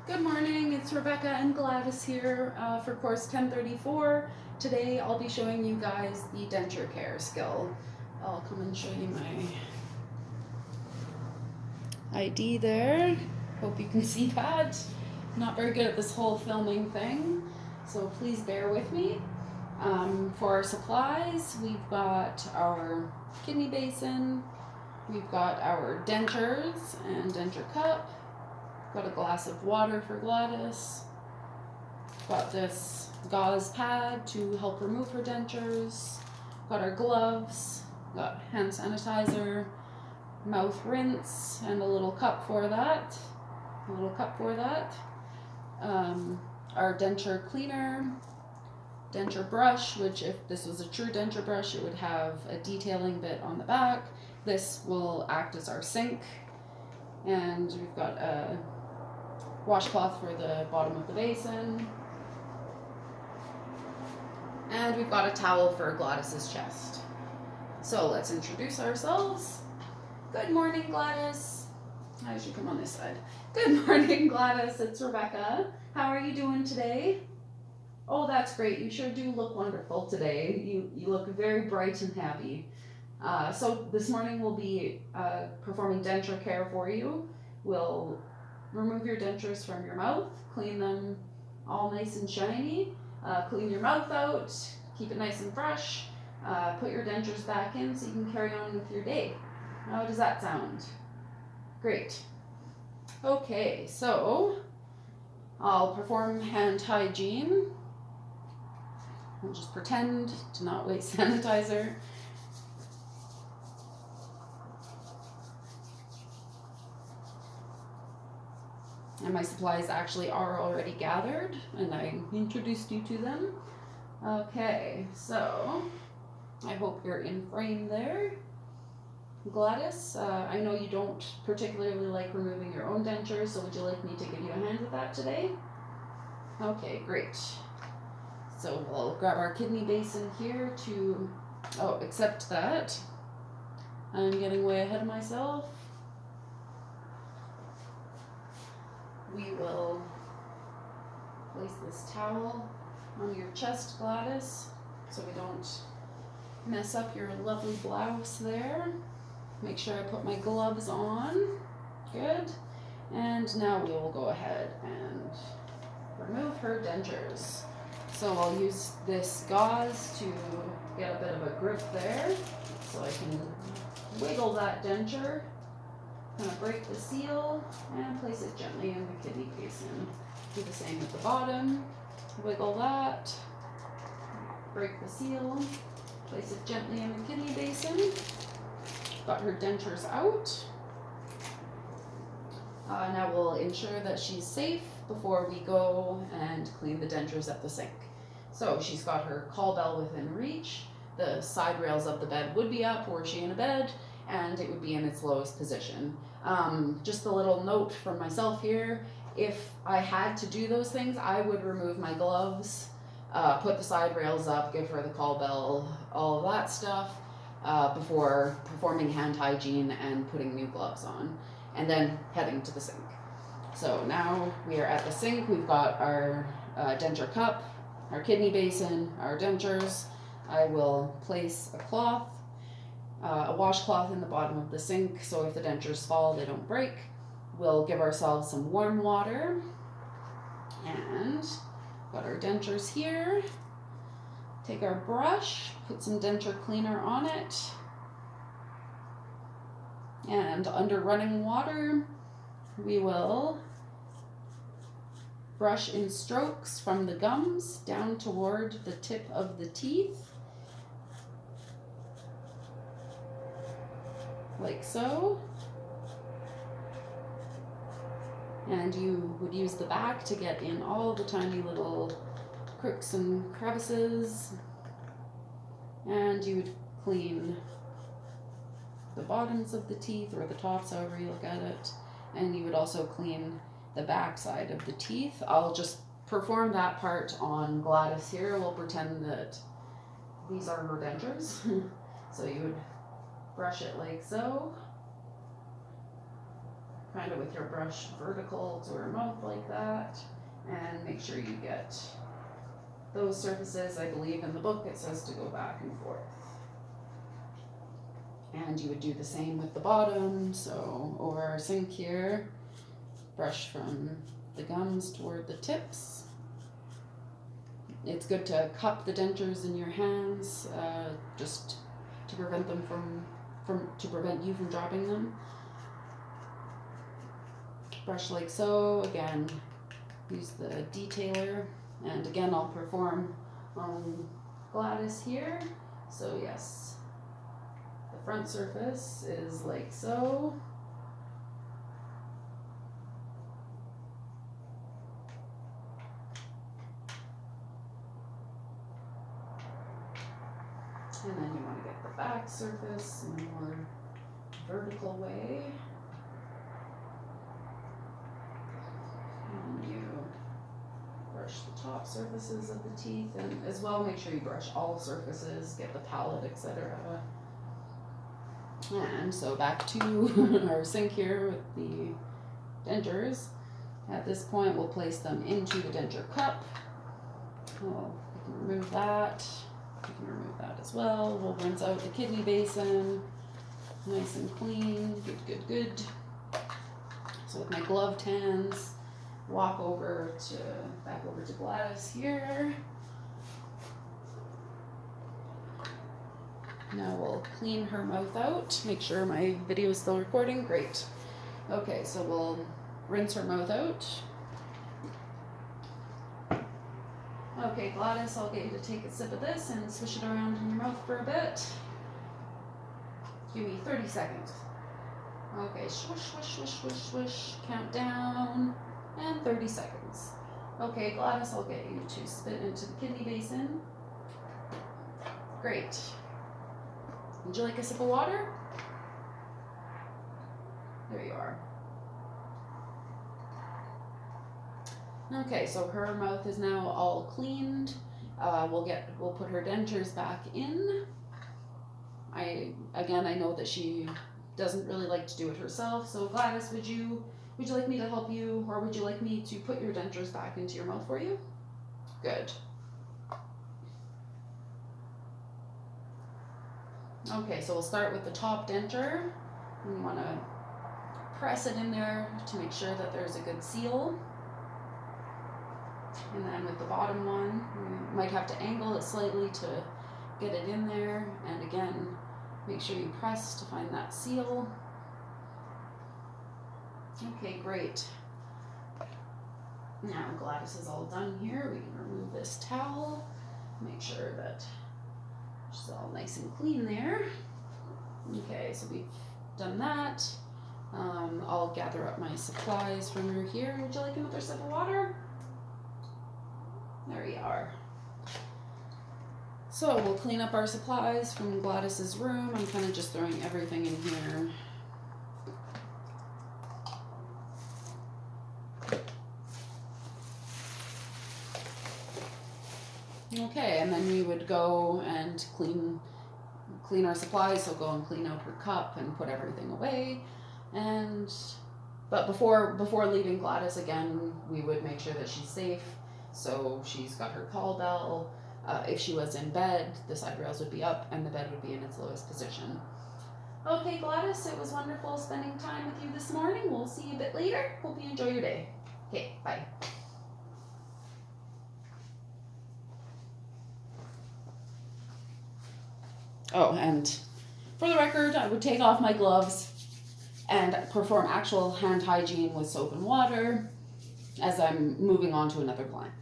Good morning, it's Rebecca and Gladys here for course 1034. Today I'll be showing you guys the denture care skill. I'll come and show you my ID there. Hope you can see that. Not very good at this whole filming thing, so please bear with me. For our supplies, we've got our kidney basin, we've got our dentures and denture cup, got a glass of water for Gladys, got this gauze pad to help remove her dentures, got our gloves, got hand sanitizer, mouth rinse, and a little cup for that. Our denture cleaner, denture brush, which if this was a true denture brush, it would have a detailing bit on the back. This will act as our sink. And we've got a washcloth for the bottom of the basin. And we've got a towel for Gladys's chest. So let's introduce ourselves. Good morning, Gladys. I should come on this side. Good morning, Gladys. It's Rebecca. How are you doing today? Oh, that's great. You sure do look wonderful today. You look very bright and happy. So this morning we'll be performing denture care for you. We'll remove your dentures from your mouth, clean them all nice and shiny, clean your mouth out, keep it nice and fresh, put your dentures back in so you can carry on with your day. How does that sound? Great. Okay, so I'll perform hand hygiene. I'll just pretend to not waste sanitizer. And my supplies actually are already gathered, and I introduced you to them. Okay, so I hope you're in frame there. Gladys, I know you don't particularly like removing your own dentures, so would you like me to give you a hand with that today? Okay, great. So we'll grab our kidney basin here to, except that I'm getting way ahead of myself. We will place this towel on your chest, Gladys, so we don't mess up your lovely blouse there. Make sure I put my gloves on. Good. And now we will go ahead and remove her dentures. So I'll use this gauze to get a bit of a grip there, so I can wiggle that denture, kind of break the seal, and place it gently in the kidney basin. Do the same at the bottom. Wiggle that, break the seal, place it gently in the kidney basin. Got her dentures out. Now we'll ensure that she's safe before we go and clean the dentures at the sink. So she's got her call bell within reach. The side rails of the bed would be up were she in a bed, and it would be in its lowest position. Just a little note from myself here. If I had to do those things, I would remove my gloves, put the side rails up, give her the call bell, all of that stuff, before performing hand hygiene and putting new gloves on, and then heading to the sink. So now we are at the sink. We've got our denture cup, our kidney basin, our dentures. I will place a cloth, a washcloth in the bottom of the sink, so if the dentures fall, they don't break. We'll give ourselves some warm water, and got our dentures here. Take our brush, put some denture cleaner on it, and under running water, we will brush in strokes from the gums down toward the tip of the teeth, like so. And you would use the back to get in all the tiny little crooks and crevices, and you would clean the bottoms of the teeth, or the tops, however you look at it, and you would also clean the back side of the teeth. I'll just perform that part on Gladys here. We'll pretend that these are her dentures. So you would brush it like so, kind of with your brush vertical to her mouth like that, and make sure you get those surfaces. I believe in the book it says to go back and forth. And you would do the same with the bottom, so over our sink here, brush from the gums toward the tips. It's good to cup the dentures in your hands, just to prevent them to prevent you from dropping them. Brush like so. Again, use the detailer, and again I'll perform on Gladys here. So yes, the front surface is like so. And then you want to get the back surface in a more vertical way. And you brush the top surfaces of the teeth, and as well make sure you brush all surfaces, get the palate, etc. And so back to our sink here with the dentures. At this point we'll place them into the denture cup. Oh, we can remove that. We can remove that as well. We'll rinse out the kidney basin. Nice and clean. Good, good, good. So with my gloved hands, walk back over to Gladys here. Now we'll clean her mouth out. Make sure my video is still recording. Great. Okay, so we'll rinse her mouth out. Okay, Gladys, I'll get you to take a sip of this and swish it around in your mouth for a bit. Give me 30 seconds. Okay, swish, swish, swish, swish, swish. Count down, and 30 seconds. Okay, Gladys, I'll get you to spit into the kidney basin. Great. Would you like a sip of water? There you are. Okay, so her mouth is now all cleaned. We'll put her dentures back in. I know that she doesn't really like to do it herself. So Gladys, would you like me to help you, or would you like me to put your dentures back into your mouth for you? Good. Okay, so we'll start with the top denture. You want to press it in there to make sure that there's a good seal. And then with the bottom one, you might have to angle it slightly to get it in there. And again, make sure you press to find that seal. Okay, great. Now Gladys is all done here. We can remove this towel. Make sure that she's all nice and clean there. Okay, so we've done that. I'll gather up my supplies from her here. Would you like another sip of water? There you are. So we'll clean up our supplies from Gladys's room. I'm kind of just throwing everything in here. Okay, and then we would go and clean our supplies. So go and clean out her cup and put everything away. But before leaving Gladys, again, we would make sure that she's safe. So she's got her call bell. If she was in bed, the side rails would be up and the bed would be in its lowest position. Okay, Gladys, it was wonderful spending time with you this morning. We'll see you a bit later. Hope you enjoy your day. Okay, bye. Oh, and for the record, I would take off my gloves and perform actual hand hygiene with soap and water as I'm moving on to another client.